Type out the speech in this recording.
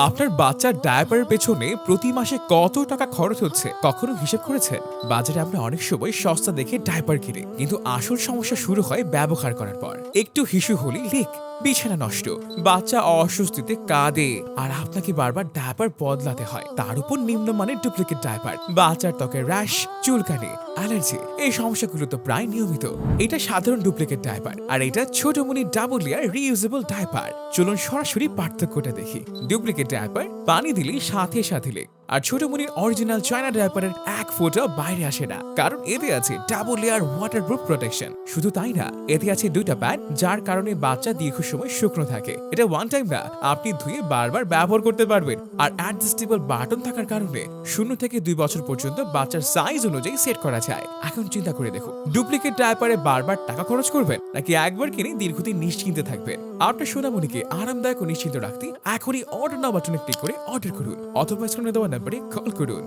আপনার বাচ্চার ডায়াপারের পেছনে প্রতি মাসে কত টাকা খরচ হচ্ছে কখনো হিসেব করেছেন? বাজারে আমরা অনেক সময় সস্তা দেখে ডায়াপার কিনি, কিন্তু আসল সমস্যা শুরু হয় ব্যবহার করার পর। একটু হিসু হলেই লিক, বিছানা নষ্ট, বাচ্চা অস্বস্তিতে কাঁদে, আর আপনাকে বারবার ডায়াপার বদলাতে হয়। তার উপর নিম্নমানের ডুপ্লিকেট ডায়াপার, বাচ্চার ত্বকে র্যাশ, চুলকানি, অ্যালার্জি, এই সমস্যাগুলো তো প্রায় নিয়মিত। এটা সাধারণ ডুপ্লিকেট ডায়াপার, আর এটা Chhotomoni double layer reusable diaper. চলুন সরাসরি পার্থক্যটা দেখি। ডুপ্লিকেট ডায়াপার পানি দিলেই সাথে সাথে লেক, আর ছোটমনির অরিজিনাল চায়না ডায়াপারের এক ফোঁটা বাইরে আসে না, কারণ এতে আছে ডাবল লেয়ার ওয়াটারপ্রুফ প্রোটেকশন। শুধু তাই না, এতে আছে দুইটা প্যাড, যার কারণে বাচ্চা দীর্ঘ সময় শুকনো থাকে। এটা ওয়ান টাইম না, আপনি ধুয়ে বারবার ব্যবহার করতে পারবেন। আর অ্যাডজাস্টেবল বাটন থাকার কারণে 0 থেকে 2 বছর পর্যন্ত বাচ্চার সাইজ অনুযায়ী সেট করা যায়। এখন চিন্তা করে দেখুন, ডুপ্লিকেট ডায়াপারে বারবার টাকা খরচ করবেন, নাকি একবার কিনে দীর্ঘদিন নিশ্চিন্তে থাকবেন? আপনার সোনামণিকে আরামদায়ক ও নিশ্চিন্ত রাখতে এখনই অর্ডার নাও বাটনে ক্লিক করে অর্ডার করুন, অথবা স্ক্রিনে দেওয়া নাম্বারে কল করুন।